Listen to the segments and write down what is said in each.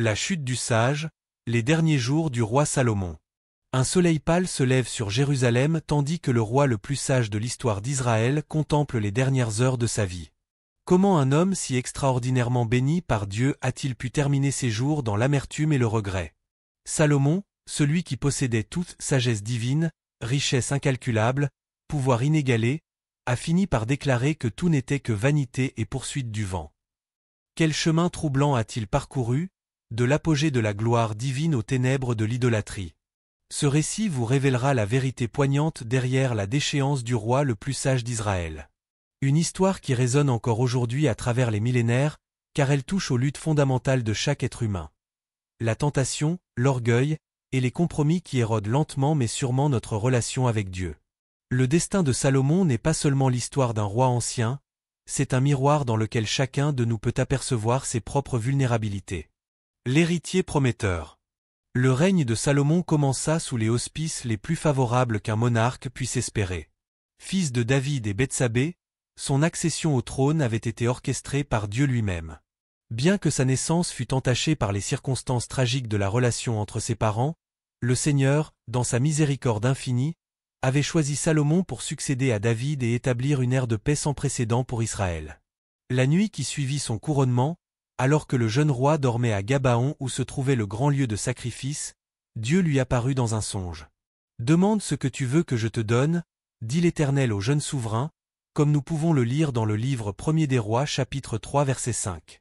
La chute du sage, les derniers jours du roi Salomon. Un soleil pâle se lève sur Jérusalem tandis que le roi le plus sage de l'histoire d'Israël contemple les dernières heures de sa vie. Comment un homme si extraordinairement béni par Dieu a-t-il pu terminer ses jours dans l'amertume et le regret? Salomon, celui qui possédait toute sagesse divine, richesse incalculable, pouvoir inégalé, a fini par déclarer que tout n'était que vanité et poursuite du vent. Quel chemin troublant a-t-il parcouru, de l'apogée de la gloire divine aux ténèbres de l'idolâtrie? Ce récit vous révélera la vérité poignante derrière la déchéance du roi le plus sage d'Israël. Une histoire qui résonne encore aujourd'hui à travers les millénaires, car elle touche aux luttes fondamentales de chaque être humain. La tentation, l'orgueil, et les compromis qui érodent lentement mais sûrement notre relation avec Dieu. Le destin de Salomon n'est pas seulement l'histoire d'un roi ancien, c'est un miroir dans lequel chacun de nous peut apercevoir ses propres vulnérabilités. L'héritier prometteur. Le règne de Salomon commença sous les auspices les plus favorables qu'un monarque puisse espérer. Fils de David et Bethsabée, son accession au trône avait été orchestrée par Dieu lui-même. Bien que sa naissance fût entachée par les circonstances tragiques de la relation entre ses parents, le Seigneur, dans sa miséricorde infinie, avait choisi Salomon pour succéder à David et établir une ère de paix sans précédent pour Israël. La nuit qui suivit son couronnement, alors que le jeune roi dormait à Gabaon où se trouvait le grand lieu de sacrifice, Dieu lui apparut dans un songe. « Demande ce que tu veux que je te donne, dit l'Éternel au jeune souverain, comme nous pouvons le lire dans le livre 1er des Rois chapitre 3 verset 5.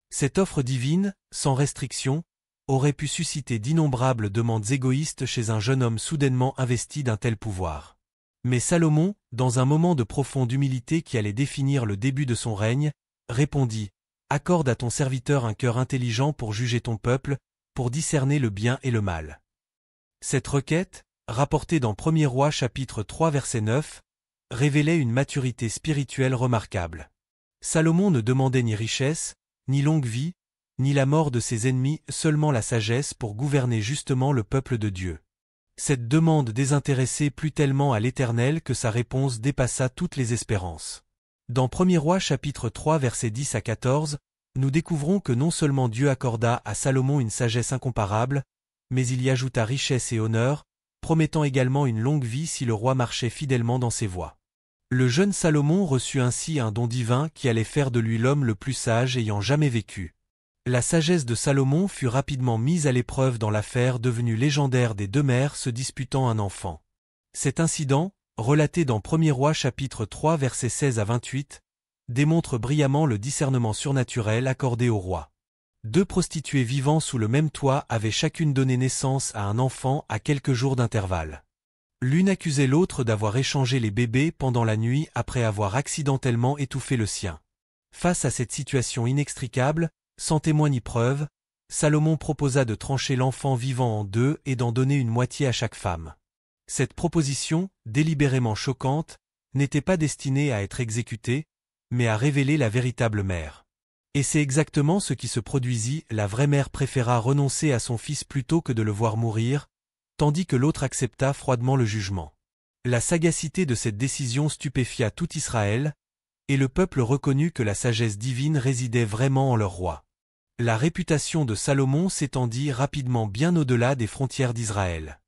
Cette offre divine, sans restriction, aurait pu susciter d'innombrables demandes égoïstes chez un jeune homme soudainement investi d'un tel pouvoir. Mais Salomon, dans un moment de profonde humilité qui allait définir le début de son règne, répondit « Accorde à ton serviteur un cœur intelligent pour juger ton peuple, pour discerner le bien et le mal. » Cette requête, rapportée dans 1er Roi chapitre 3 verset 9, révélait une maturité spirituelle remarquable. Salomon ne demandait ni richesse, ni longue vie, ni la mort de ses ennemis, seulement la sagesse pour gouverner justement le peuple de Dieu. Cette demande désintéressée plut tellement à l'Éternel que sa réponse dépassa toutes les espérances. Dans 1er Roi chapitre 3 versets 10 à 14, nous découvrons que non seulement Dieu accorda à Salomon une sagesse incomparable, mais il y ajouta richesse et honneur, promettant également une longue vie si le roi marchait fidèlement dans ses voies. Le jeune Salomon reçut ainsi un don divin qui allait faire de lui l'homme le plus sage ayant jamais vécu. La sagesse de Salomon fut rapidement mise à l'épreuve dans l'affaire devenue légendaire des deux mères se disputant un enfant. Cet incident, relaté dans 1er Roi chapitre 3 versets 16 à 28, démontre brillamment le discernement surnaturel accordé au roi. Deux prostituées vivant sous le même toit avaient chacune donné naissance à un enfant à quelques jours d'intervalle. L'une accusait l'autre d'avoir échangé les bébés pendant la nuit après avoir accidentellement étouffé le sien. Face à cette situation inextricable, sans témoin ni preuve, Salomon proposa de trancher l'enfant vivant en deux et d'en donner une moitié à chaque femme. Cette proposition, délibérément choquante, n'était pas destinée à être exécutée, mais à révéler la véritable mère. Et c'est exactement ce qui se produisit, la vraie mère préféra renoncer à son fils plutôt que de le voir mourir, tandis que l'autre accepta froidement le jugement. La sagacité de cette décision stupéfia tout Israël, et le peuple reconnut que la sagesse divine résidait vraiment en leur roi. La réputation de Salomon s'étendit rapidement bien au-delà des frontières d'Israël.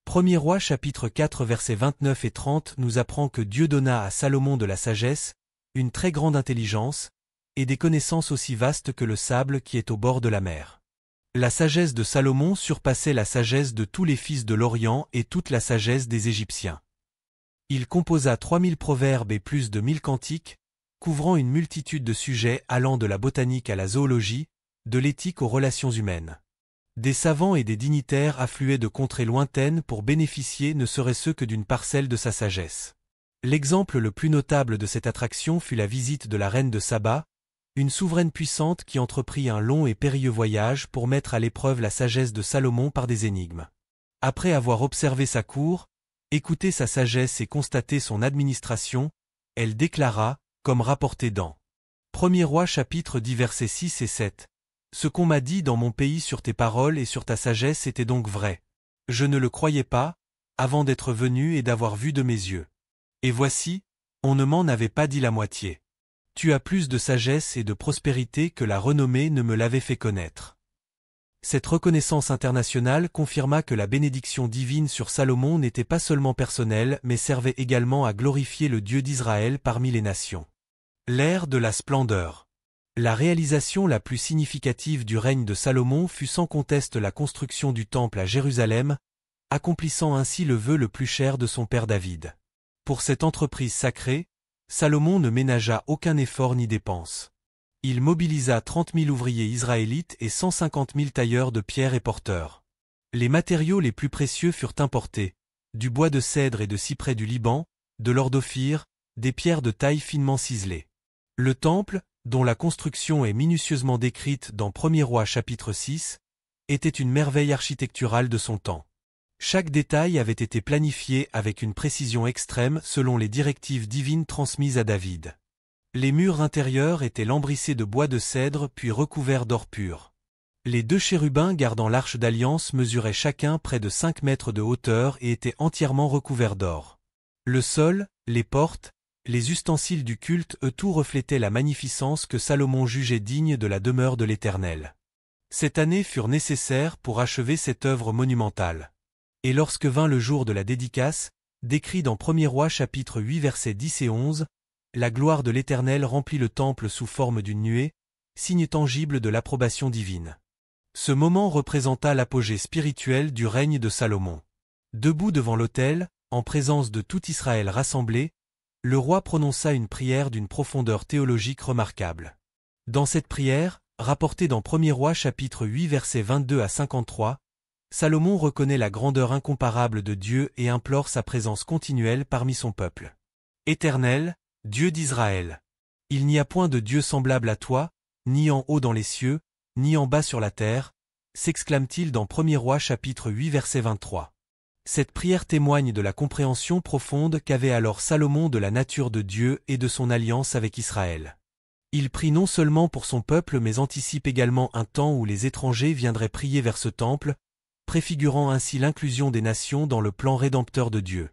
1er Roi chapitre 4 versets 29 et 30 nous apprend que Dieu donna à Salomon de la sagesse, une très grande intelligence, et des connaissances aussi vastes que le sable qui est au bord de la mer. La sagesse de Salomon surpassait la sagesse de tous les fils de l'Orient et toute la sagesse des Égyptiens. Il composa 3000 proverbes et plus de 1000 cantiques, couvrant une multitude de sujets allant de la botanique à la zoologie, de l'éthique aux relations humaines. Des savants et des dignitaires affluaient de contrées lointaines pour bénéficier ne serait-ce que d'une parcelle de sa sagesse. L'exemple le plus notable de cette attraction fut la visite de la reine de Saba, une souveraine puissante qui entreprit un long et périlleux voyage pour mettre à l'épreuve la sagesse de Salomon par des énigmes. Après avoir observé sa cour, écouté sa sagesse et constaté son administration, elle déclara, comme rapporté dans 1er Roi chapitre 10 versets 6 et 7, « Ce qu'on m'a dit dans mon pays sur tes paroles et sur ta sagesse était donc vrai. Je ne le croyais pas, avant d'être venu et d'avoir vu de mes yeux. Et voici, on ne m'en avait pas dit la moitié. Tu as plus de sagesse et de prospérité que la renommée ne me l'avait fait connaître. » Cette reconnaissance internationale confirma que la bénédiction divine sur Salomon n'était pas seulement personnelle mais servait également à glorifier le Dieu d'Israël parmi les nations. L'ère de la splendeur. La réalisation la plus significative du règne de Salomon fut sans conteste la construction du temple à Jérusalem, accomplissant ainsi le vœu le plus cher de son père David. Pour cette entreprise sacrée, Salomon ne ménagea aucun effort ni dépense. Il mobilisa 30 000 ouvriers israélites et 150 000 tailleurs de pierre et porteurs. Les matériaux les plus précieux furent importés, du bois de cèdre et de cyprès du Liban, de l'or d'Ophir, des pierres de taille finement ciselées. Le temple, dont la construction est minutieusement décrite dans 1er Roi chapitre 6, était une merveille architecturale de son temps. Chaque détail avait été planifié avec une précision extrême selon les directives divines transmises à David. Les murs intérieurs étaient lambrissés de bois de cèdre puis recouverts d'or pur. Les 2 chérubins gardant l'arche d'alliance mesuraient chacun près de 5 mètres de hauteur et étaient entièrement recouverts d'or. Le sol, les portes, les ustensiles du culte tout reflétaient la magnificence que Salomon jugeait digne de la demeure de l'Éternel. Cette année furent nécessaires pour achever cette œuvre monumentale. Et lorsque vint le jour de la dédicace, décrit dans 1er Roi chapitre 8 versets 10 et 11, la gloire de l'Éternel remplit le temple sous forme d'une nuée, signe tangible de l'approbation divine. Ce moment représenta l'apogée spirituel du règne de Salomon. Debout devant l'autel, en présence de tout Israël rassemblé, le roi prononça une prière d'une profondeur théologique remarquable. Dans cette prière, rapportée dans 1er Roi chapitre 8 versets 22 à 53, Salomon reconnaît la grandeur incomparable de Dieu et implore sa présence continuelle parmi son peuple. Éternel, Dieu d'Israël, il n'y a point de Dieu semblable à toi, ni en haut dans les cieux, ni en bas sur la terre, s'exclame-t-il dans 1er Roi chapitre 8 verset 23. Cette prière témoigne de la compréhension profonde qu'avait alors Salomon de la nature de Dieu et de son alliance avec Israël. Il prie non seulement pour son peuple mais anticipe également un temps où les étrangers viendraient prier vers ce temple, préfigurant ainsi l'inclusion des nations dans le plan rédempteur de Dieu.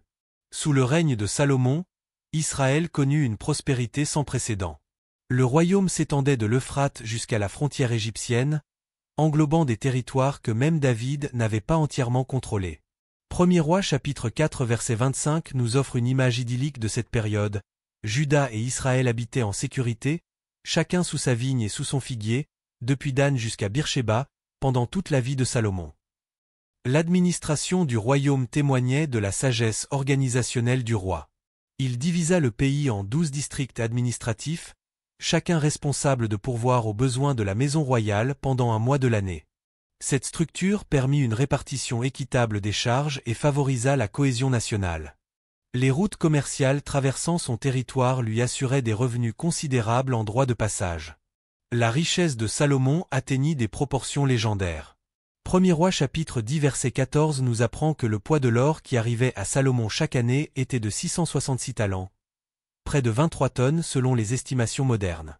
Sous le règne de Salomon, Israël connut une prospérité sans précédent. Le royaume s'étendait de l'Euphrate jusqu'à la frontière égyptienne, englobant des territoires que même David n'avait pas entièrement contrôlés. 1er Roi chapitre 4 verset 25 nous offre une image idyllique de cette période. Juda et Israël habitaient en sécurité, chacun sous sa vigne et sous son figuier, depuis Dan jusqu'à Beersheba, pendant toute la vie de Salomon. L'administration du royaume témoignait de la sagesse organisationnelle du roi. Il divisa le pays en 12 districts administratifs, chacun responsable de pourvoir aux besoins de la maison royale pendant un mois de l'année. Cette structure permit une répartition équitable des charges et favorisa la cohésion nationale. Les routes commerciales traversant son territoire lui assuraient des revenus considérables en droit de passage. La richesse de Salomon atteignit des proportions légendaires. 1er Roi chapitre 10 verset 14 nous apprend que le poids de l'or qui arrivait à Salomon chaque année était de 666 talents, près de 23 tonnes selon les estimations modernes.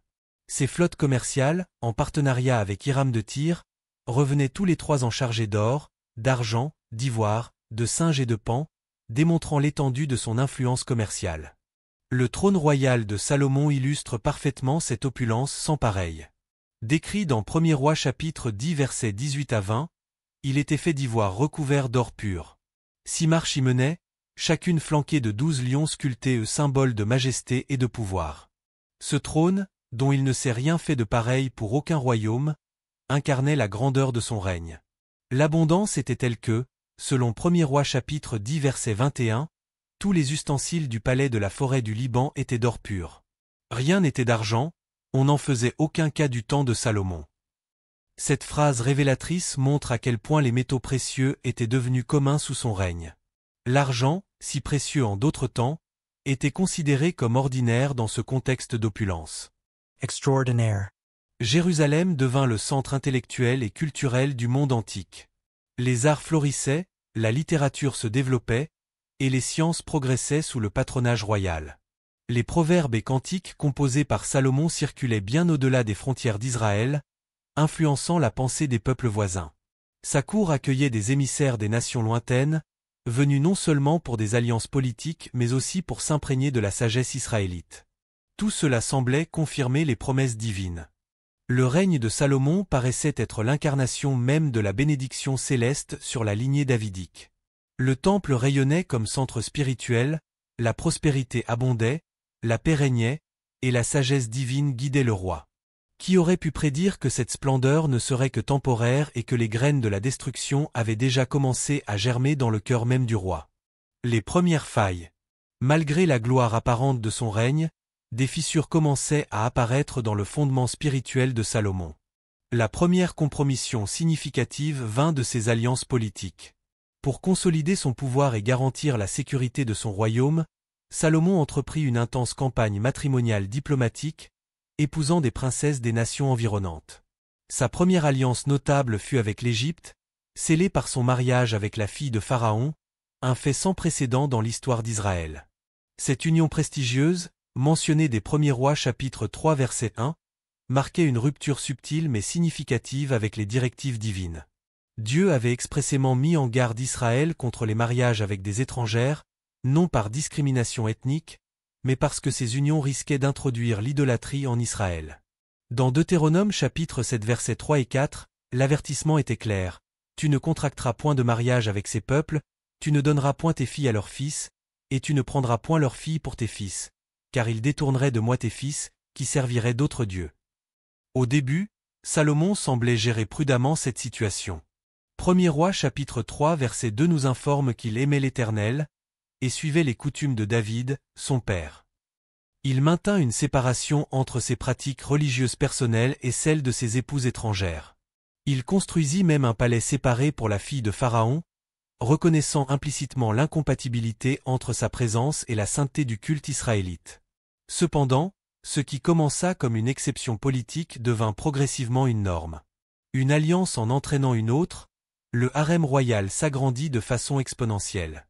Ses flottes commerciales, en partenariat avec Hiram de Tyr, revenaient tous les 3 ans chargées d'or, d'argent, d'ivoire, de singe et de paon, démontrant l'étendue de son influence commerciale. Le trône royal de Salomon illustre parfaitement cette opulence sans pareille. Décrit dans 1er Roi chapitre 10 versets 18 à 20, il était fait d'ivoire recouvert d'or pur. 6 marches y menaient, chacune flanquée de 12 lions sculptés symboles de majesté et de pouvoir. Ce trône, dont il ne s'est rien fait de pareil pour aucun royaume, incarnait la grandeur de son règne. L'abondance était telle que, selon 1er Roi chapitre 10 verset 21, tous les ustensiles du palais de la forêt du Liban étaient d'or pur. Rien n'était d'argent, on n'en faisait aucun cas du temps de Salomon. Cette phrase révélatrice montre à quel point les métaux précieux étaient devenus communs sous son règne. L'argent, si précieux en d'autres temps, était considéré comme ordinaire dans ce contexte d'opulence. Extraordinaire. Jérusalem devint le centre intellectuel et culturel du monde antique. Les arts florissaient, la littérature se développait, et les sciences progressaient sous le patronage royal. Les proverbes et cantiques composés par Salomon circulaient bien au-delà des frontières d'Israël, influençant la pensée des peuples voisins. Sa cour accueillait des émissaires des nations lointaines, venus non seulement pour des alliances politiques mais aussi pour s'imprégner de la sagesse israélite. Tout cela semblait confirmer les promesses divines. Le règne de Salomon paraissait être l'incarnation même de la bénédiction céleste sur la lignée davidique. Le temple rayonnait comme centre spirituel, la prospérité abondait, la paix régnait, et la sagesse divine guidait le roi. Qui aurait pu prédire que cette splendeur ne serait que temporaire et que les graines de la destruction avaient déjà commencé à germer dans le cœur même du roi? Les premières failles. Malgré la gloire apparente de son règne, des fissures commençaient à apparaître dans le fondement spirituel de Salomon. La première compromission significative vint de ses alliances politiques. Pour consolider son pouvoir et garantir la sécurité de son royaume, Salomon entreprit une intense campagne matrimoniale diplomatique, épousant des princesses des nations environnantes. Sa première alliance notable fut avec l'Égypte, scellée par son mariage avec la fille de Pharaon, un fait sans précédent dans l'histoire d'Israël. Cette union prestigieuse, mentionnée des Premiers Rois chapitre 3 verset 1, marquait une rupture subtile mais significative avec les directives divines. Dieu avait expressément mis en garde Israël contre les mariages avec des étrangères, non par discrimination ethnique, mais parce que ces unions risquaient d'introduire l'idolâtrie en Israël. Dans Deutéronome chapitre 7 versets 3 et 4, l'avertissement était clair. Tu ne contracteras point de mariage avec ces peuples, tu ne donneras point tes filles à leurs fils, et tu ne prendras point leurs filles pour tes fils, car ils détourneraient de moi tes fils, qui serviraient d'autres dieux. Au début, Salomon semblait gérer prudemment cette situation. Premier Roi chapitre 3 verset 2 nous informe qu'il aimait l'Éternel, et suivait les coutumes de David, son père. Il maintint une séparation entre ses pratiques religieuses personnelles et celles de ses épouses étrangères. Il construisit même un palais séparé pour la fille de Pharaon, reconnaissant implicitement l'incompatibilité entre sa présence et la sainteté du culte israélite. Cependant, ce qui commença comme une exception politique devint progressivement une norme. Une alliance en entraînant une autre, le harem royal s'agrandit de façon exponentielle.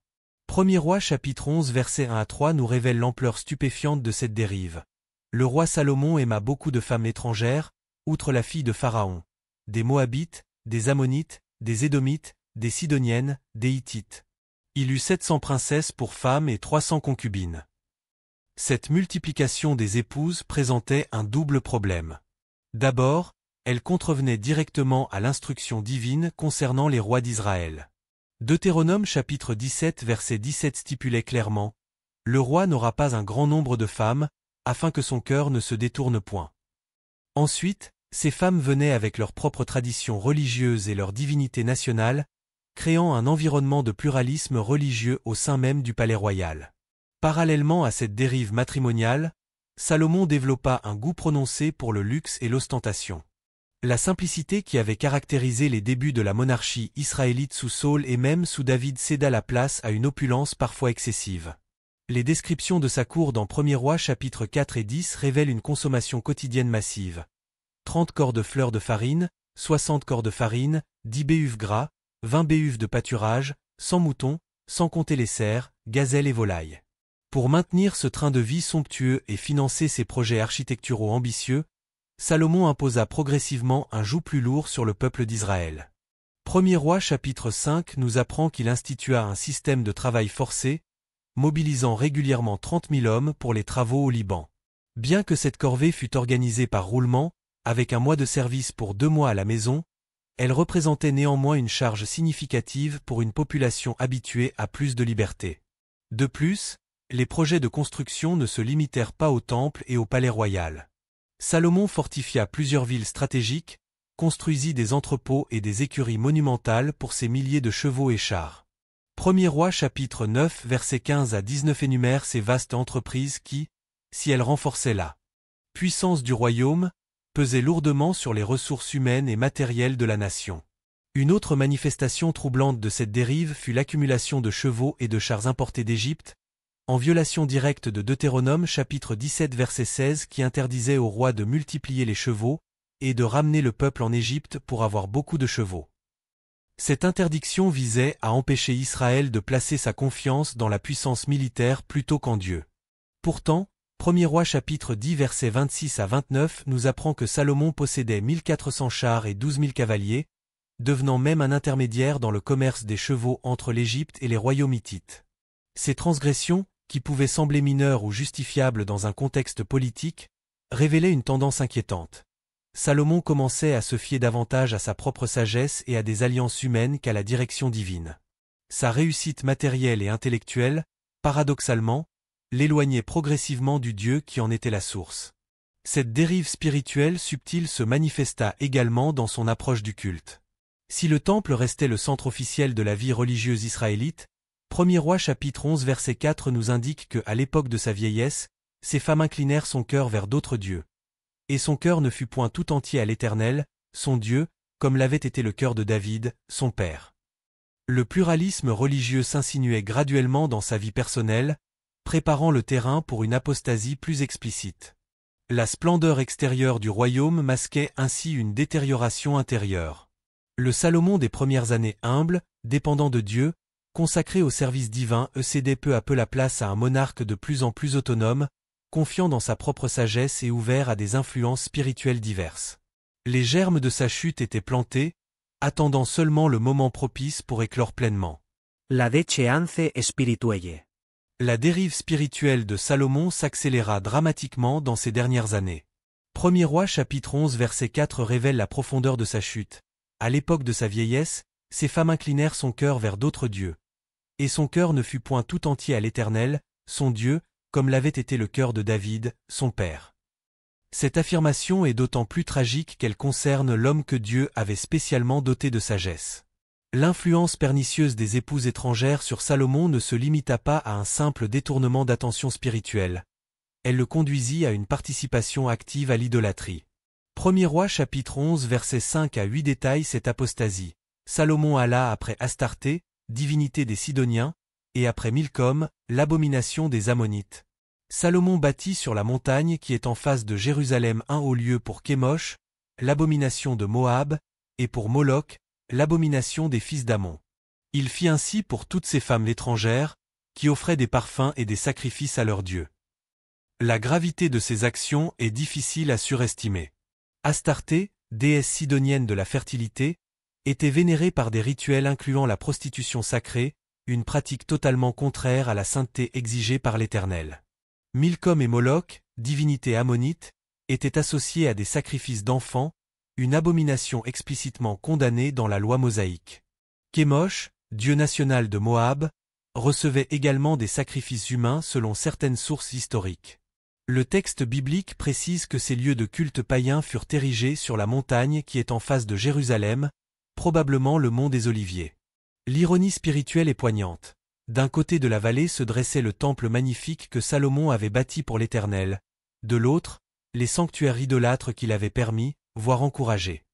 Premier Roi chapitre 11 versets 1 à 3 nous révèle l'ampleur stupéfiante de cette dérive. Le roi Salomon aima beaucoup de femmes étrangères, outre la fille de Pharaon, des Moabites, des Ammonites, des Édomites, des Sidoniennes, des Hittites. Il eut 700 princesses pour femmes et 300 concubines. Cette multiplication des épouses présentait un double problème. D'abord, elle contrevenait directement à l'instruction divine concernant les rois d'Israël. Deutéronome chapitre 17 verset 17 stipulait clairement « Le roi n'aura pas un grand nombre de femmes, afin que son cœur ne se détourne point. » Ensuite, ces femmes venaient avec leurs propres traditions religieuses et leur divinité nationale, créant un environnement de pluralisme religieux au sein même du palais royal. Parallèlement à cette dérive matrimoniale, Salomon développa un goût prononcé pour le luxe et l'ostentation. La simplicité qui avait caractérisé les débuts de la monarchie israélite sous Saül et même sous David céda la place à une opulence parfois excessive. Les descriptions de sa cour dans Premier Roi chapitres 4 et 10 révèlent une consommation quotidienne massive. 30 corps de fleurs de farine, 60 corps de farine, 10 béhuves gras, 20 béhuves de pâturage, 100 moutons, sans compter les cerfs, gazelles et volailles. Pour maintenir ce train de vie somptueux et financer ses projets architecturaux ambitieux, Salomon imposa progressivement un joug plus lourd sur le peuple d'Israël. Premier Roi chapitre 5 nous apprend qu'il institua un système de travail forcé, mobilisant régulièrement 30 000 hommes pour les travaux au Liban. Bien que cette corvée fût organisée par roulement, avec un mois de service pour 2 mois à la maison, elle représentait néanmoins une charge significative pour une population habituée à plus de liberté. De plus, les projets de construction ne se limitèrent pas au temple et au palais royal. Salomon fortifia plusieurs villes stratégiques, construisit des entrepôts et des écuries monumentales pour ses milliers de chevaux et chars. Premier Roi chapitre 9 versets 15 à 19 énumère ces vastes entreprises qui, si elles renforçaient la puissance du royaume, pesaient lourdement sur les ressources humaines et matérielles de la nation. Une autre manifestation troublante de cette dérive fut l'accumulation de chevaux et de chars importés d'Égypte, en violation directe de Deutéronome chapitre 17 verset 16 qui interdisait au roi de multiplier les chevaux et de ramener le peuple en Égypte pour avoir beaucoup de chevaux. Cette interdiction visait à empêcher Israël de placer sa confiance dans la puissance militaire plutôt qu'en Dieu. Pourtant, Premier Roi chapitre 10 versets 26 à 29 nous apprend que Salomon possédait 1400 chars et 12 000 cavaliers, devenant même un intermédiaire dans le commerce des chevaux entre l'Égypte et les royaumes hittites. Ces transgressions, qui pouvaient sembler mineures ou justifiables dans un contexte politique, révélaient une tendance inquiétante. Salomon commençait à se fier davantage à sa propre sagesse et à des alliances humaines qu'à la direction divine. Sa réussite matérielle et intellectuelle, paradoxalement, l'éloignait progressivement du Dieu qui en était la source. Cette dérive spirituelle subtile se manifesta également dans son approche du culte. Si le temple restait le centre officiel de la vie religieuse israélite, 1er Roi chapitre 11 verset 4 nous indique que, à l'époque de sa vieillesse, ces femmes inclinèrent son cœur vers d'autres dieux. Et son cœur ne fut point tout entier à l'Éternel, son Dieu, comme l'avait été le cœur de David, son père. Le pluralisme religieux s'insinuait graduellement dans sa vie personnelle, préparant le terrain pour une apostasie plus explicite. La splendeur extérieure du royaume masquait ainsi une détérioration intérieure. Le Salomon des premières années humble, dépendant de Dieu, consacré au service divin, cédait peu à peu la place à un monarque de plus en plus autonome, confiant dans sa propre sagesse et ouvert à des influences spirituelles diverses. Les germes de sa chute étaient plantés, attendant seulement le moment propice pour éclore pleinement. La déchéance spirituelle. La dérive spirituelle de Salomon s'accéléra dramatiquement dans ces dernières années. 1er Roi chapitre 11 verset 4 révèle la profondeur de sa chute. À l'époque de sa vieillesse, ces femmes inclinèrent son cœur vers d'autres dieux. Et son cœur ne fut point tout entier à l'Éternel, son Dieu, comme l'avait été le cœur de David, son père. Cette affirmation est d'autant plus tragique qu'elle concerne l'homme que Dieu avait spécialement doté de sagesse. L'influence pernicieuse des épouses étrangères sur Salomon ne se limita pas à un simple détournement d'attention spirituelle. Elle le conduisit à une participation active à l'idolâtrie. 1er Roi chapitre 11 versets 5 à 8 détaille cette apostasie. Salomon alla après Astarté, divinité des Sidoniens, et après Milcom, l'abomination des Ammonites. Salomon bâtit sur la montagne qui est en face de Jérusalem un haut lieu pour Kémosh, l'abomination de Moab, et pour Moloch, l'abomination des fils d'Ammon. Il fit ainsi pour toutes ces femmes étrangères, qui offraient des parfums et des sacrifices à leurs dieux. La gravité de ces actions est difficile à surestimer. Astarté, déesse sidonienne de la fertilité, était vénérée par des rituels incluant la prostitution sacrée, une pratique totalement contraire à la sainteté exigée par l'Éternel. Milcom et Moloch, divinités ammonites, étaient associés à des sacrifices d'enfants, une abomination explicitement condamnée dans la loi mosaïque. Kémosh, dieu national de Moab, recevait également des sacrifices humains selon certaines sources historiques. Le texte biblique précise que ces lieux de culte païens furent érigés sur la montagne qui est en face de Jérusalem, probablement le mont des Oliviers. L'ironie spirituelle est poignante. D'un côté de la vallée se dressait le temple magnifique que Salomon avait bâti pour l'Éternel, de l'autre, les sanctuaires idolâtres qu'il avait permis, voire encouragés.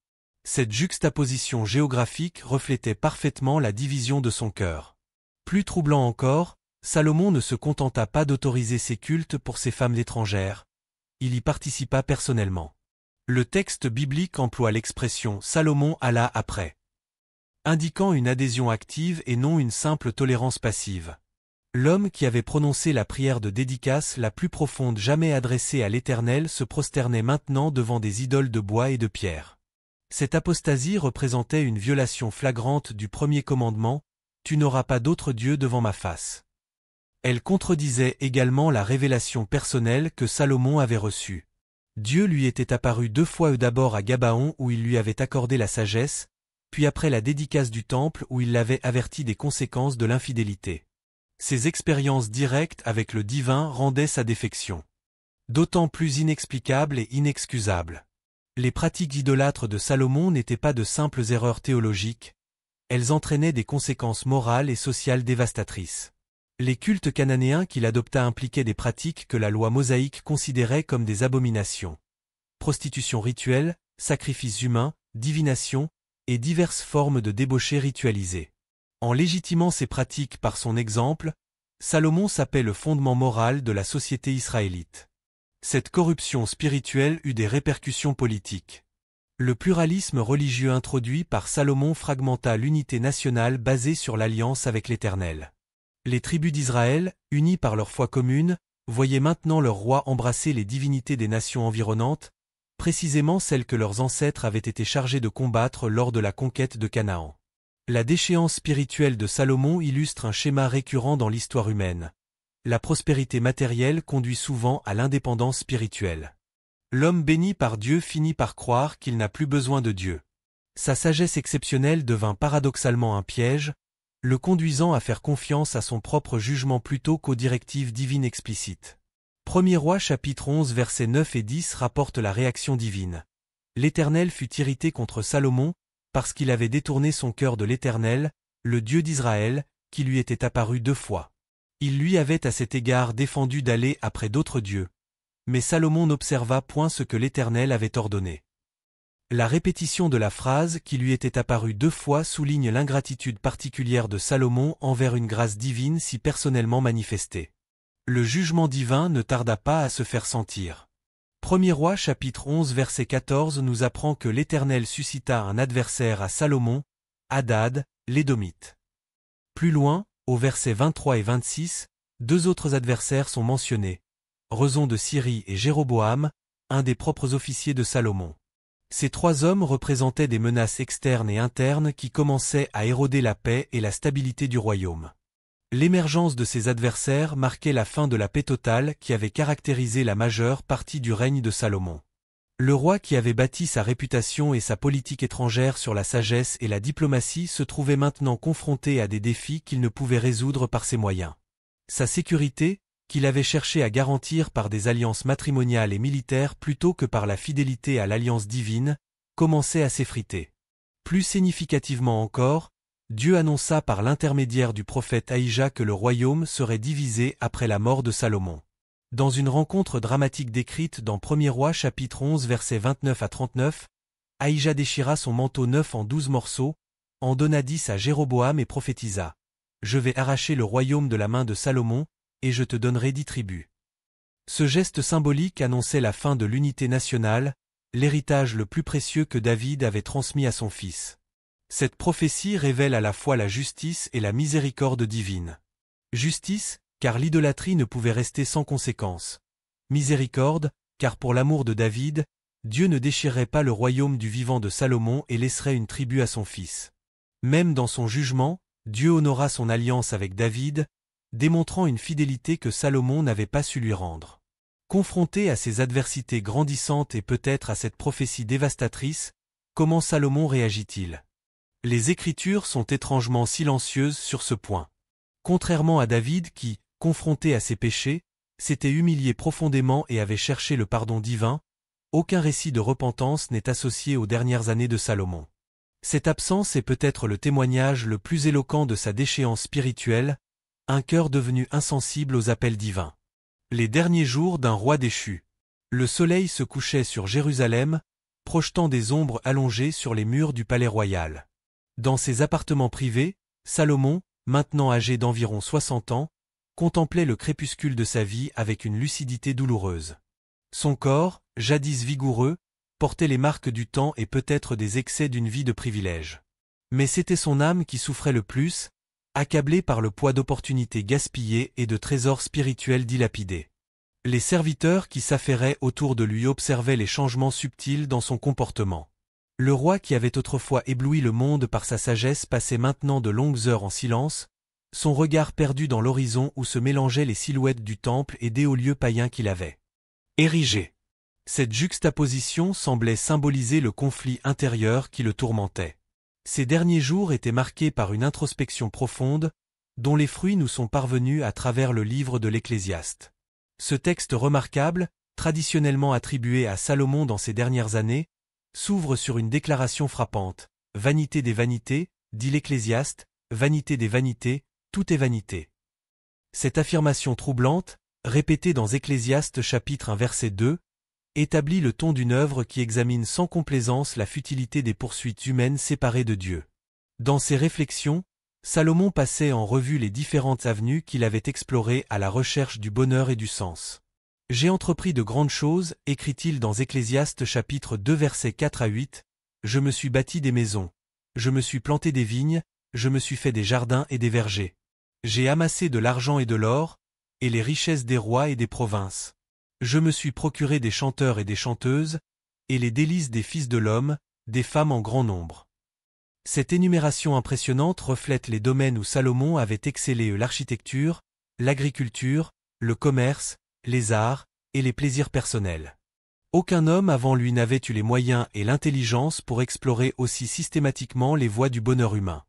Cette juxtaposition géographique reflétait parfaitement la division de son cœur. Plus troublant encore, Salomon ne se contenta pas d'autoriser ces cultes pour ces femmes étrangères. Il y participa personnellement. Le texte biblique emploie l'expression « Salomon alla après », indiquant une adhésion active et non une simple tolérance passive. L'homme qui avait prononcé la prière de dédicace la plus profonde jamais adressée à l'Éternel se prosternait maintenant devant des idoles de bois et de pierre. Cette apostasie représentait une violation flagrante du premier commandement « Tu n'auras pas d'autre Dieu devant ma face ». Elle contredisait également la révélation personnelle que Salomon avait reçue. Dieu lui était apparu 2 fois d'abord à Gabaon où il lui avait accordé la sagesse, puis après la dédicace du temple où il l'avait averti des conséquences de l'infidélité. Ces expériences directes avec le divin rendaient sa défection d'autant plus inexplicable et inexcusable. Les pratiques idolâtres de Salomon n'étaient pas de simples erreurs théologiques, elles entraînaient des conséquences morales et sociales dévastatrices. Les cultes cananéens qu'il adopta impliquaient des pratiques que la loi mosaïque considérait comme des abominations. Prostitution rituelle, sacrifices humains, divination, et diverses formes de débauché ritualisés. En légitimant ces pratiques par son exemple, Salomon sapait le fondement moral de la société israélite. Cette corruption spirituelle eut des répercussions politiques. Le pluralisme religieux introduit par Salomon fragmenta l'unité nationale basée sur l'alliance avec l'Éternel. Les tribus d'Israël, unies par leur foi commune, voyaient maintenant leur roi embrasser les divinités des nations environnantes, précisément celles que leurs ancêtres avaient été chargés de combattre lors de la conquête de Canaan. La déchéance spirituelle de Salomon illustre un schéma récurrent dans l'histoire humaine. La prospérité matérielle conduit souvent à l'indépendance spirituelle. L'homme béni par Dieu finit par croire qu'il n'a plus besoin de Dieu. Sa sagesse exceptionnelle devint paradoxalement un piège, le conduisant à faire confiance à son propre jugement plutôt qu'aux directives divines explicites. 1er Roi chapitre 11 versets 9 et 10 rapporte la réaction divine. L'Éternel fut irrité contre Salomon, parce qu'il avait détourné son cœur de l'Éternel, le Dieu d'Israël, qui lui était apparu 2 fois. Il lui avait à cet égard défendu d'aller après d'autres dieux. Mais Salomon n'observa point ce que l'Éternel avait ordonné. La répétition de la phrase qui lui était apparue 2 fois souligne l'ingratitude particulière de Salomon envers une grâce divine si personnellement manifestée. Le jugement divin ne tarda pas à se faire sentir. 1er Roi chapitre 11 verset 14 nous apprend que l'Éternel suscita un adversaire à Salomon, Hadad, l'Édomite. Plus loin, au verset 23 et 26, 2 autres adversaires sont mentionnés. Rezon de Syrie et Jéroboam, un des propres officiers de Salomon. Ces 3 hommes représentaient des menaces externes et internes qui commençaient à éroder la paix et la stabilité du royaume. L'émergence de ces adversaires marquait la fin de la paix totale qui avait caractérisé la majeure partie du règne de Salomon. Le roi qui avait bâti sa réputation et sa politique étrangère sur la sagesse et la diplomatie se trouvait maintenant confronté à des défis qu'il ne pouvait résoudre par ses moyens. Sa sécurité, qu'il avait cherché à garantir par des alliances matrimoniales et militaires plutôt que par la fidélité à l'alliance divine, commençait à s'effriter. Plus significativement encore, Dieu annonça par l'intermédiaire du prophète Ahija que le royaume serait divisé après la mort de Salomon. Dans une rencontre dramatique décrite dans 1er Roi chapitre 11 versets 29 à 39, Ahija déchira son manteau neuf en 12 morceaux, en donna 10 à Jéroboam et prophétisa. « Je vais arracher le royaume de la main de Salomon, et je te donnerai 10 tribus. » Ce geste symbolique annonçait la fin de l'unité nationale, l'héritage le plus précieux que David avait transmis à son fils. Cette prophétie révèle à la fois la justice et la miséricorde divine. Justice, car l'idolâtrie ne pouvait rester sans conséquence. Miséricorde, car pour l'amour de David, Dieu ne déchirerait pas le royaume du vivant de Salomon et laisserait une tribu à son fils. Même dans son jugement, Dieu honora son alliance avec David, démontrant une fidélité que Salomon n'avait pas su lui rendre. Confronté à ces adversités grandissantes et peut-être à cette prophétie dévastatrice, comment Salomon réagit-il? Les Écritures sont étrangement silencieuses sur ce point. Contrairement à David qui, confronté à ses péchés, s'était humilié profondément et avait cherché le pardon divin, aucun récit de repentance n'est associé aux dernières années de Salomon. Cette absence est peut-être le témoignage le plus éloquent de sa déchéance spirituelle, un cœur devenu insensible aux appels divins. Les derniers jours d'un roi déchu. Le soleil se couchait sur Jérusalem, projetant des ombres allongées sur les murs du palais royal. Dans ses appartements privés, Salomon, maintenant âgé d'environ 60 ans, contemplait le crépuscule de sa vie avec une lucidité douloureuse. Son corps, jadis vigoureux, portait les marques du temps et peut-être des excès d'une vie de privilège. Mais c'était son âme qui souffrait le plus, accablé par le poids d'opportunités gaspillées et de trésors spirituels dilapidés. Les serviteurs qui s'affairaient autour de lui observaient les changements subtils dans son comportement. Le roi qui avait autrefois ébloui le monde par sa sagesse passait maintenant de longues heures en silence, son regard perdu dans l'horizon où se mélangeaient les silhouettes du temple et des hauts lieux païens qu'il avait érigés. Cette juxtaposition semblait symboliser le conflit intérieur qui le tourmentait. Ces derniers jours étaient marqués par une introspection profonde, dont les fruits nous sont parvenus à travers le livre de l'Ecclésiaste. Ce texte remarquable, traditionnellement attribué à Salomon dans ses dernières années, s'ouvre sur une déclaration frappante. « Vanité des vanités, dit l'Ecclésiaste, vanité des vanités, tout est vanité. » Cette affirmation troublante, répétée dans Ecclésiaste chapitre 1 verset 2, établit le ton d'une œuvre qui examine sans complaisance la futilité des poursuites humaines séparées de Dieu. Dans ses réflexions, Salomon passait en revue les différentes avenues qu'il avait explorées à la recherche du bonheur et du sens. « J'ai entrepris de grandes choses, écrit-il dans Ecclésiaste chapitre 2 versets 4 à 8, je me suis bâti des maisons, je me suis planté des vignes, je me suis fait des jardins et des vergers. J'ai amassé de l'argent et de l'or, et les richesses des rois et des provinces. Je me suis procuré des chanteurs et des chanteuses, et les délices des fils de l'homme, des femmes en grand nombre. » Cette énumération impressionnante reflète les domaines où Salomon avait excellé: l'architecture, l'agriculture, le commerce, les arts et les plaisirs personnels. Aucun homme avant lui n'avait eu les moyens et l'intelligence pour explorer aussi systématiquement les voies du bonheur humain.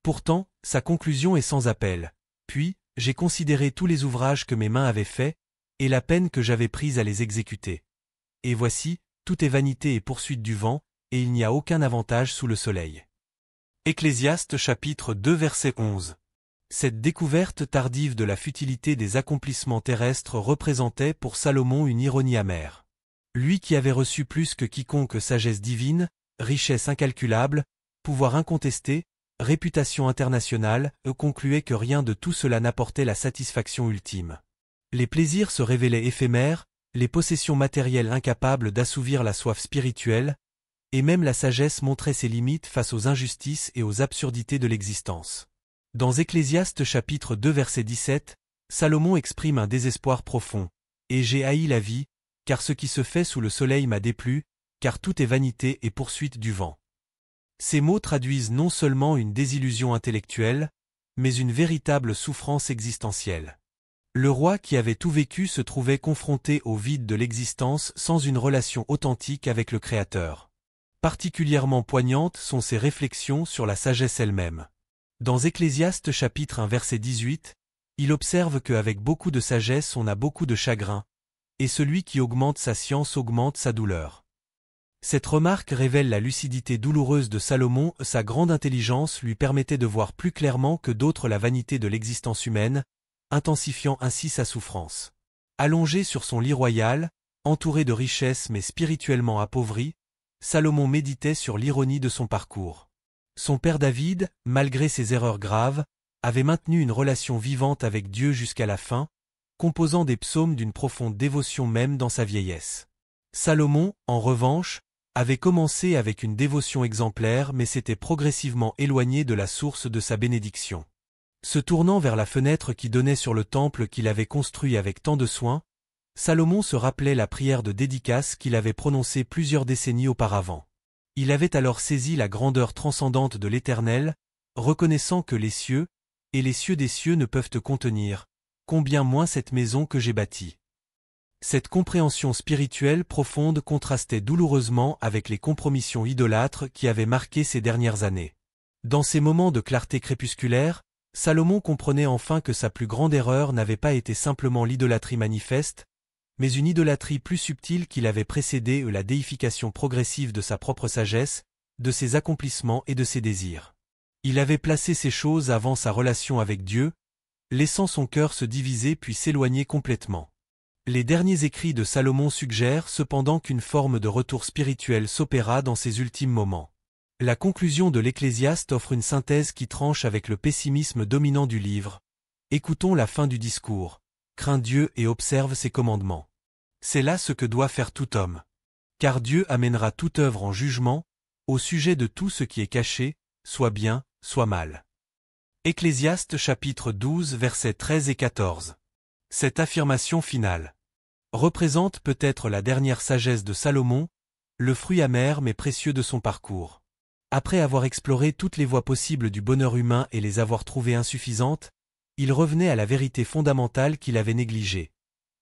Pourtant, sa conclusion est sans appel. Puis, j'ai considéré tous les ouvrages que mes mains avaient faits, et la peine que j'avais prise à les exécuter. Et voici, tout est vanité et poursuite du vent, et il n'y a aucun avantage sous le soleil. Ecclésiaste chapitre 2 verset 11. Cette découverte tardive de la futilité des accomplissements terrestres représentait pour Salomon une ironie amère. Lui qui avait reçu plus que quiconque sagesse divine, richesse incalculable, pouvoir incontesté, réputation internationale, concluait que rien de tout cela n'apportait la satisfaction ultime. Les plaisirs se révélaient éphémères, les possessions matérielles incapables d'assouvir la soif spirituelle, et même la sagesse montrait ses limites face aux injustices et aux absurdités de l'existence. Dans Ecclésiaste chapitre 2 verset 17, Salomon exprime un désespoir profond. « Et j'ai haï la vie, car ce qui se fait sous le soleil m'a déplu, car tout est vanité et poursuite du vent. » Ces mots traduisent non seulement une désillusion intellectuelle, mais une véritable souffrance existentielle. Le roi qui avait tout vécu se trouvait confronté au vide de l'existence sans une relation authentique avec le Créateur. Particulièrement poignantes sont ses réflexions sur la sagesse elle-même. Dans Ecclésiaste chapitre 1 verset 18, il observe qu'avec beaucoup de sagesse on a beaucoup de chagrin, et celui qui augmente sa science augmente sa douleur. Cette remarque révèle la lucidité douloureuse de Salomon, sa grande intelligence lui permettait de voir plus clairement que d'autres la vanité de l'existence humaine, intensifiant ainsi sa souffrance. Allongé sur son lit royal, entouré de richesses mais spirituellement appauvri, Salomon méditait sur l'ironie de son parcours. Son père David, malgré ses erreurs graves, avait maintenu une relation vivante avec Dieu jusqu'à la fin, composant des psaumes d'une profonde dévotion même dans sa vieillesse. Salomon, en revanche, avait commencé avec une dévotion exemplaire mais s'était progressivement éloigné de la source de sa bénédiction. Se tournant vers la fenêtre qui donnait sur le temple qu'il avait construit avec tant de soin, Salomon se rappelait la prière de dédicace qu'il avait prononcée plusieurs décennies auparavant. Il avait alors saisi la grandeur transcendante de l'Éternel, reconnaissant que les cieux, et les cieux des cieux ne peuvent te contenir, combien moins cette maison que j'ai bâtie. Cette compréhension spirituelle profonde contrastait douloureusement avec les compromissions idolâtres qui avaient marqué ces dernières années. Dans ces moments de clarté crépusculaire, Salomon comprenait enfin que sa plus grande erreur n'avait pas été simplement l'idolâtrie manifeste, mais une idolâtrie plus subtile qui l'avait précédé la déification progressive de sa propre sagesse, de ses accomplissements et de ses désirs. Il avait placé ces choses avant sa relation avec Dieu, laissant son cœur se diviser puis s'éloigner complètement. Les derniers écrits de Salomon suggèrent cependant qu'une forme de retour spirituel s'opéra dans ses ultimes moments. La conclusion de l'Ecclésiaste offre une synthèse qui tranche avec le pessimisme dominant du livre. Écoutons la fin du discours. Crains Dieu et observe ses commandements. C'est là ce que doit faire tout homme. Car Dieu amènera toute œuvre en jugement, au sujet de tout ce qui est caché, soit bien, soit mal. Ecclésiaste chapitre 12 versets 13 et 14. Cette affirmation finale représente peut-être la dernière sagesse de Salomon, le fruit amer mais précieux de son parcours. Après avoir exploré toutes les voies possibles du bonheur humain et les avoir trouvées insuffisantes, il revenait à la vérité fondamentale qu'il avait négligée.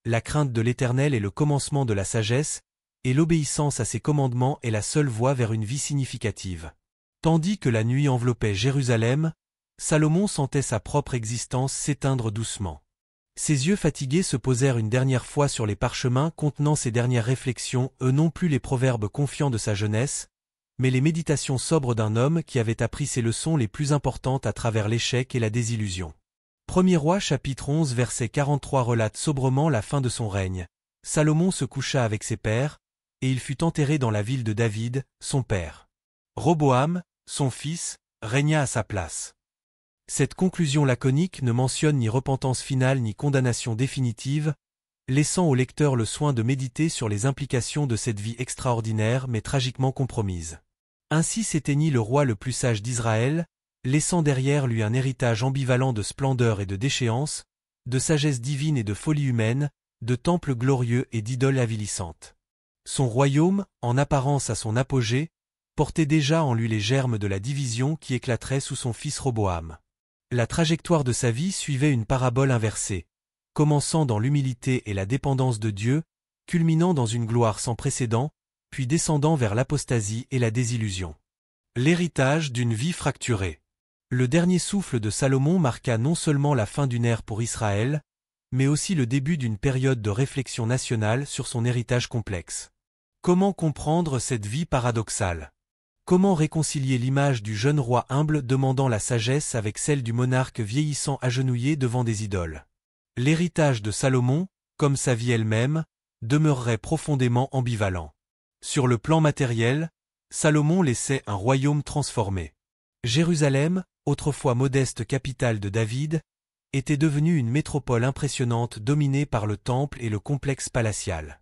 La crainte de l'Éternel est le commencement de la sagesse, et l'obéissance à ses commandements est la seule voie vers une vie significative. Tandis que la nuit enveloppait Jérusalem, Salomon sentait sa propre existence s'éteindre doucement. Ses yeux fatigués se posèrent une dernière fois sur les parchemins contenant ses dernières réflexions, non plus les proverbes confiants de sa jeunesse, mais les méditations sobres d'un homme qui avait appris ses leçons les plus importantes à travers l'échec et la désillusion. 1er Roi chapitre 11 verset 43 relate sobrement la fin de son règne. Salomon se coucha avec ses pères, et il fut enterré dans la ville de David, son père. Roboam, son fils, régna à sa place. Cette conclusion laconique ne mentionne ni repentance finale ni condamnation définitive, laissant au lecteur le soin de méditer sur les implications de cette vie extraordinaire mais tragiquement compromise. Ainsi s'éteignit le roi le plus sage d'Israël, laissant derrière lui un héritage ambivalent de splendeur et de déchéance, de sagesse divine et de folie humaine, de temples glorieux et d'idoles avilissantes. Son royaume, en apparence à son apogée, portait déjà en lui les germes de la division qui éclaterait sous son fils Roboam. La trajectoire de sa vie suivait une parabole inversée. Commençant dans l'humilité et la dépendance de Dieu, culminant dans une gloire sans précédent, puis descendant vers l'apostasie et la désillusion. L'héritage d'une vie fracturée. Le dernier souffle de Salomon marqua non seulement la fin d'une ère pour Israël, mais aussi le début d'une période de réflexion nationale sur son héritage complexe. Comment comprendre cette vie paradoxale? Comment réconcilier l'image du jeune roi humble demandant la sagesse avec celle du monarque vieillissant agenouillé devant des idoles? L'héritage de Salomon, comme sa vie elle-même, demeurerait profondément ambivalent. Sur le plan matériel, Salomon laissait un royaume transformé. Jérusalem, autrefois modeste capitale de David, était devenue une métropole impressionnante dominée par le temple et le complexe palatial.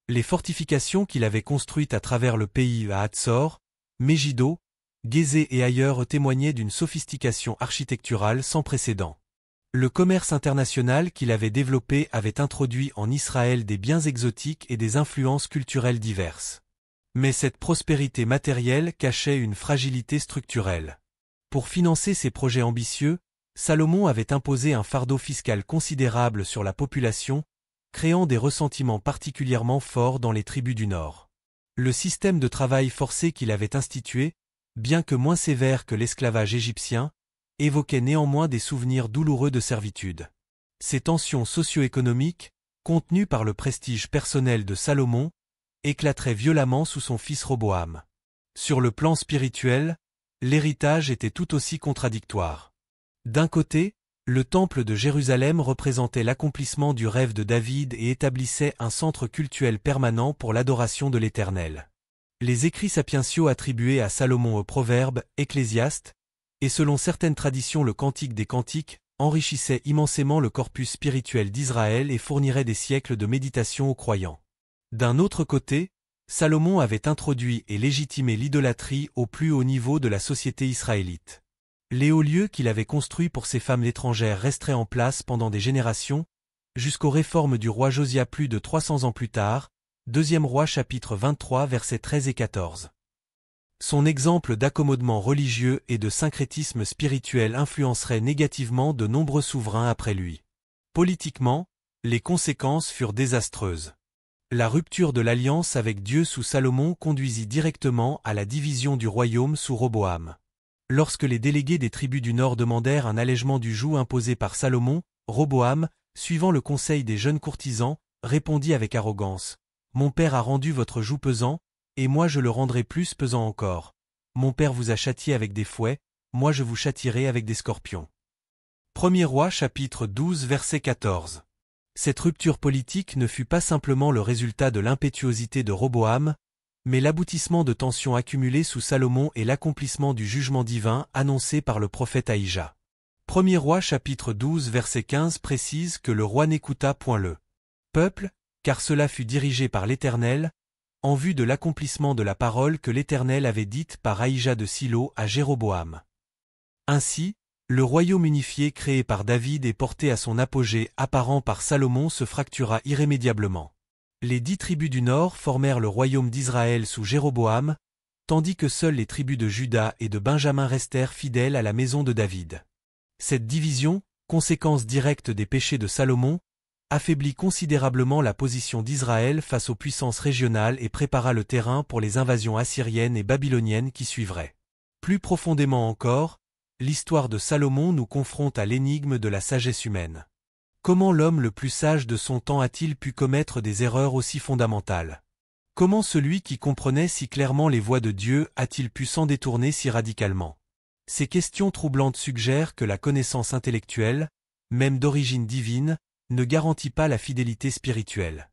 Les fortifications qu'il avait construites à travers le pays à Hatzor, Megiddo, Gézé et ailleurs témoignaient d'une sophistication architecturale sans précédent. Le commerce international qu'il avait développé avait introduit en Israël des biens exotiques et des influences culturelles diverses. Mais cette prospérité matérielle cachait une fragilité structurelle. Pour financer ses projets ambitieux, Salomon avait imposé un fardeau fiscal considérable sur la population, créant des ressentiments particulièrement forts dans les tribus du Nord. Le système de travail forcé qu'il avait institué, bien que moins sévère que l'esclavage égyptien, évoquait néanmoins des souvenirs douloureux de servitude. Ces tensions socio-économiques, contenues par le prestige personnel de Salomon, éclateraient violemment sous son fils Roboam. Sur le plan spirituel, l'héritage était tout aussi contradictoire. D'un côté, le temple de Jérusalem représentait l'accomplissement du rêve de David et établissait un centre cultuel permanent pour l'adoration de l'Éternel. Les écrits sapientiaux attribués à Salomon au Proverbe, Ecclésiaste, et selon certaines traditions le Cantique des Cantiques, enrichissaient immensément le corpus spirituel d'Israël et fourniraient des siècles de méditation aux croyants. D'un autre côté, Salomon avait introduit et légitimé l'idolâtrie au plus haut niveau de la société israélite. Les hauts lieux qu'il avait construits pour ces femmes étrangères resteraient en place pendant des générations, jusqu'aux réformes du roi Josia plus de 300 ans plus tard, 2 Rois chapitre 23 versets 13 et 14. Son exemple d'accommodement religieux et de syncrétisme spirituel influencerait négativement de nombreux souverains après lui. Politiquement, les conséquences furent désastreuses. La rupture de l'alliance avec Dieu sous Salomon conduisit directement à la division du royaume sous Roboam. Lorsque les délégués des tribus du Nord demandèrent un allègement du joug imposé par Salomon, Roboam, suivant le conseil des jeunes courtisans, répondit avec arrogance : « Mon père a rendu votre joug pesant, et moi je le rendrai plus pesant encore. Mon père vous a châtié avec des fouets, moi je vous châtierai avec des scorpions. » 1er Roi chapitre 12 verset 14. Cette rupture politique ne fut pas simplement le résultat de l'impétuosité de Roboam, mais l'aboutissement de tensions accumulées sous Salomon et l'accomplissement du jugement divin annoncé par le prophète Ahija. 1er Roi chapitre 12 verset 15 précise que le roi n'écouta point le peuple, car cela fut dirigé par l'Éternel, en vue de l'accomplissement de la parole que l'Éternel avait dite par Ahija de Silo à Jéroboam. Ainsi, le royaume unifié créé par David et porté à son apogée apparent par Salomon se fractura irrémédiablement. Les 10 tribus du Nord formèrent le royaume d'Israël sous Jéroboam, tandis que seules les tribus de Juda et de Benjamin restèrent fidèles à la maison de David. Cette division, conséquence directe des péchés de Salomon, affaiblit considérablement la position d'Israël face aux puissances régionales et prépara le terrain pour les invasions assyriennes et babyloniennes qui suivraient. Plus profondément encore, l'histoire de Salomon nous confronte à l'énigme de la sagesse humaine. Comment l'homme le plus sage de son temps a-t-il pu commettre des erreurs aussi fondamentales? Comment celui qui comprenait si clairement les voies de Dieu a-t-il pu s'en détourner si radicalement? Ces questions troublantes suggèrent que la connaissance intellectuelle, même d'origine divine, ne garantit pas la fidélité spirituelle.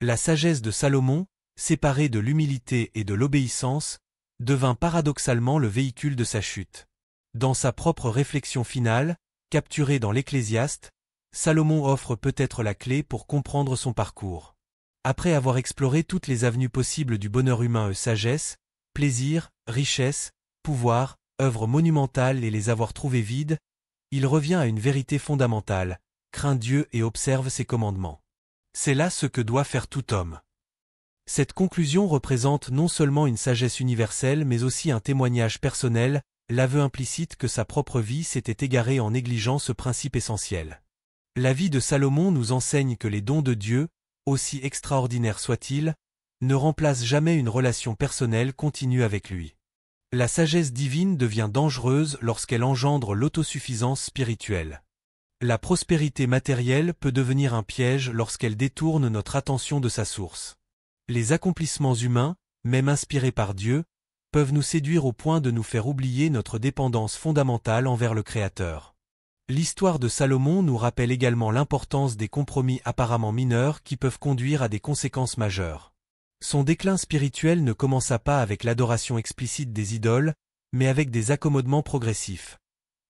La sagesse de Salomon, séparée de l'humilité et de l'obéissance, devint paradoxalement le véhicule de sa chute. Dans sa propre réflexion finale, capturée dans l'Ecclésiaste, Salomon offre peut-être la clé pour comprendre son parcours. Après avoir exploré toutes les avenues possibles du bonheur humain sagesse, plaisir, richesse, pouvoir, œuvre monumentale et les avoir trouvées vides, il revient à une vérité fondamentale, crains Dieu et observe ses commandements. C'est là ce que doit faire tout homme. Cette conclusion représente non seulement une sagesse universelle mais aussi un témoignage personnel, l'aveu implicite que sa propre vie s'était égarée en négligeant ce principe essentiel. La vie de Salomon nous enseigne que les dons de Dieu, aussi extraordinaire soit-il, ne remplace jamais une relation personnelle continue avec lui. La sagesse divine devient dangereuse lorsqu'elle engendre l'autosuffisance spirituelle. La prospérité matérielle peut devenir un piège lorsqu'elle détourne notre attention de sa source. Les accomplissements humains, même inspirés par Dieu, peuvent nous séduire au point de nous faire oublier notre dépendance fondamentale envers le Créateur. L'histoire de Salomon nous rappelle également l'importance des compromis apparemment mineurs qui peuvent conduire à des conséquences majeures. Son déclin spirituel ne commença pas avec l'adoration explicite des idoles, mais avec des accommodements progressifs.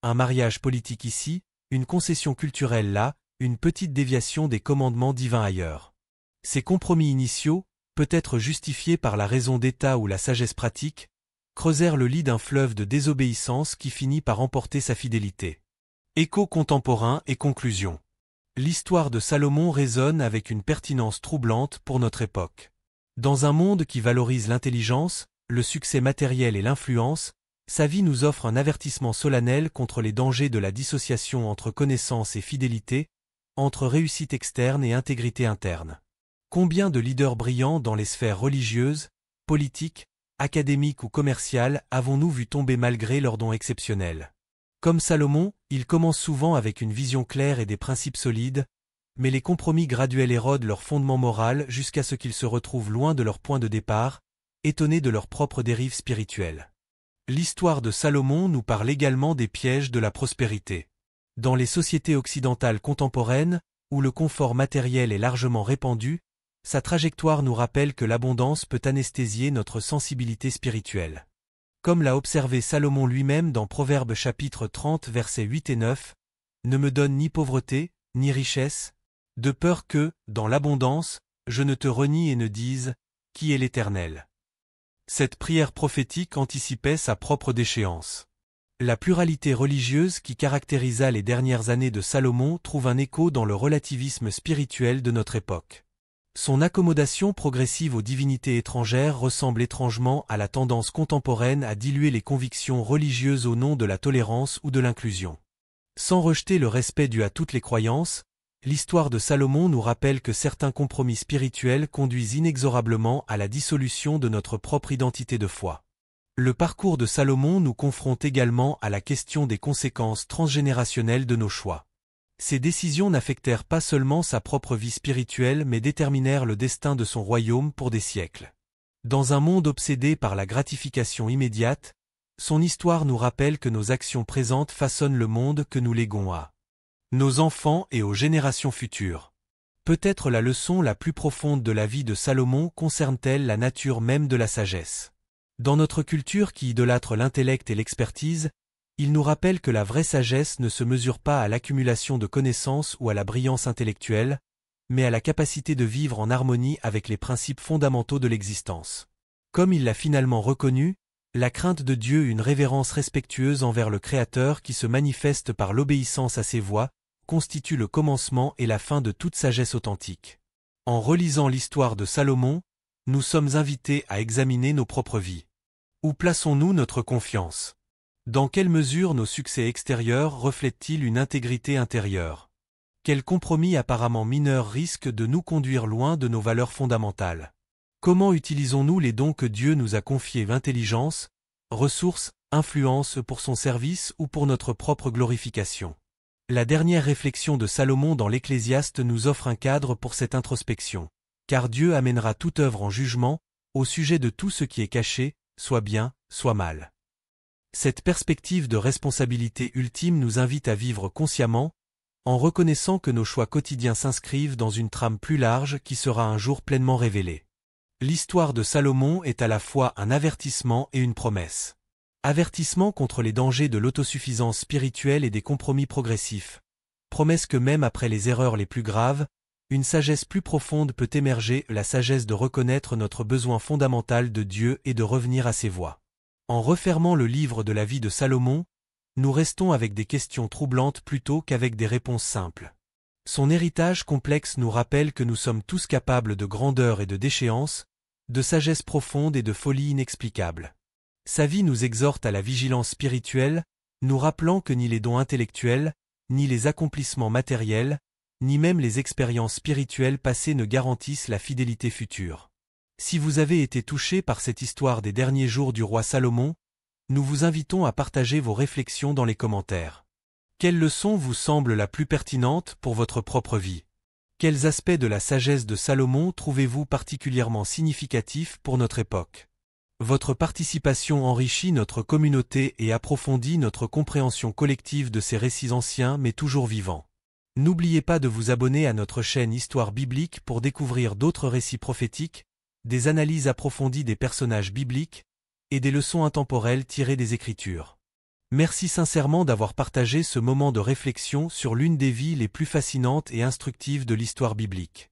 Un mariage politique ici, une concession culturelle là, une petite déviation des commandements divins ailleurs. Ces compromis initiaux, peut-être justifiés par la raison d'État ou la sagesse pratique, creusèrent le lit d'un fleuve de désobéissance qui finit par emporter sa fidélité. Écho contemporain et conclusion. L'histoire de Salomon résonne avec une pertinence troublante pour notre époque. Dans un monde qui valorise l'intelligence, le succès matériel et l'influence, sa vie nous offre un avertissement solennel contre les dangers de la dissociation entre connaissance et fidélité, entre réussite externe et intégrité interne. Combien de leaders brillants dans les sphères religieuses, politiques, académiques ou commerciales avons-nous vu tomber malgré leurs dons exceptionnels? Comme Salomon, ils commencent souvent avec une vision claire et des principes solides, mais les compromis graduels érodent leur fondement moral jusqu'à ce qu'ils se retrouvent loin de leur point de départ, étonnés de leur propre dérive spirituelle. L'histoire de Salomon nous parle également des pièges de la prospérité. Dans les sociétés occidentales contemporaines, où le confort matériel est largement répandu, sa trajectoire nous rappelle que l'abondance peut anesthésier notre sensibilité spirituelle. Comme l'a observé Salomon lui-même dans Proverbes chapitre 30 versets 8 et 9, « Ne me donne ni pauvreté, ni richesse, de peur que, dans l'abondance, je ne te renie et ne dise, qui est l'Éternel ?» Cette prière prophétique anticipait sa propre déchéance. La pluralité religieuse qui caractérisa les dernières années de Salomon trouve un écho dans le relativisme spirituel de notre époque. Son accommodation progressive aux divinités étrangères ressemble étrangement à la tendance contemporaine à diluer les convictions religieuses au nom de la tolérance ou de l'inclusion. Sans rejeter le respect dû à toutes les croyances, l'histoire de Salomon nous rappelle que certains compromis spirituels conduisent inexorablement à la dissolution de notre propre identité de foi. Le parcours de Salomon nous confronte également à la question des conséquences transgénérationnelles de nos choix. Ces décisions n'affectèrent pas seulement sa propre vie spirituelle mais déterminèrent le destin de son royaume pour des siècles. Dans un monde obsédé par la gratification immédiate, son histoire nous rappelle que nos actions présentes façonnent le monde que nous léguons à nos enfants et aux générations futures. Peut-être la leçon la plus profonde de la vie de Salomon concerne-t-elle la nature même de la sagesse. Dans notre culture qui idolâtre l'intellect et l'expertise, il nous rappelle que la vraie sagesse ne se mesure pas à l'accumulation de connaissances ou à la brillance intellectuelle, mais à la capacité de vivre en harmonie avec les principes fondamentaux de l'existence. Comme il l'a finalement reconnu, la crainte de Dieu, une révérence respectueuse envers le Créateur qui se manifeste par l'obéissance à ses voies, constitue le commencement et la fin de toute sagesse authentique. En relisant l'histoire de Salomon, nous sommes invités à examiner nos propres vies. Où plaçons-nous notre confiance ? Dans quelle mesure nos succès extérieurs reflètent-ils une intégrité intérieure ? Quels compromis apparemment mineurs risquent de nous conduire loin de nos valeurs fondamentales ? Comment utilisons-nous les dons que Dieu nous a confiés, intelligence, ressources, influence pour son service ou pour notre propre glorification ? La dernière réflexion de Salomon dans l'Ecclésiaste nous offre un cadre pour cette introspection. Car Dieu amènera toute œuvre en jugement, au sujet de tout ce qui est caché, soit bien, soit mal. Cette perspective de responsabilité ultime nous invite à vivre consciemment, en reconnaissant que nos choix quotidiens s'inscrivent dans une trame plus large qui sera un jour pleinement révélée. L'histoire de Salomon est à la fois un avertissement et une promesse. Avertissement contre les dangers de l'autosuffisance spirituelle et des compromis progressifs. Promesse que même après les erreurs les plus graves, une sagesse plus profonde peut émerger, la sagesse de reconnaître notre besoin fondamental de Dieu et de revenir à ses voies. En refermant le livre de la vie de Salomon, nous restons avec des questions troublantes plutôt qu'avec des réponses simples. Son héritage complexe nous rappelle que nous sommes tous capables de grandeur et de déchéance, de sagesse profonde et de folie inexplicable. Sa vie nous exhorte à la vigilance spirituelle, nous rappelant que ni les dons intellectuels, ni les accomplissements matériels, ni même les expériences spirituelles passées ne garantissent la fidélité future. Si vous avez été touché par cette histoire des derniers jours du roi Salomon, nous vous invitons à partager vos réflexions dans les commentaires. Quelle leçon vous semble la plus pertinente pour votre propre vie? Quels aspects de la sagesse de Salomon trouvez-vous particulièrement significatifs pour notre époque? Votre participation enrichit notre communauté et approfondit notre compréhension collective de ces récits anciens mais toujours vivants. N'oubliez pas de vous abonner à notre chaîne Histoire biblique pour découvrir d'autres récits prophétiques, des analyses approfondies des personnages bibliques et des leçons intemporelles tirées des Écritures. Merci sincèrement d'avoir partagé ce moment de réflexion sur l'une des vies les plus fascinantes et instructives de l'histoire biblique.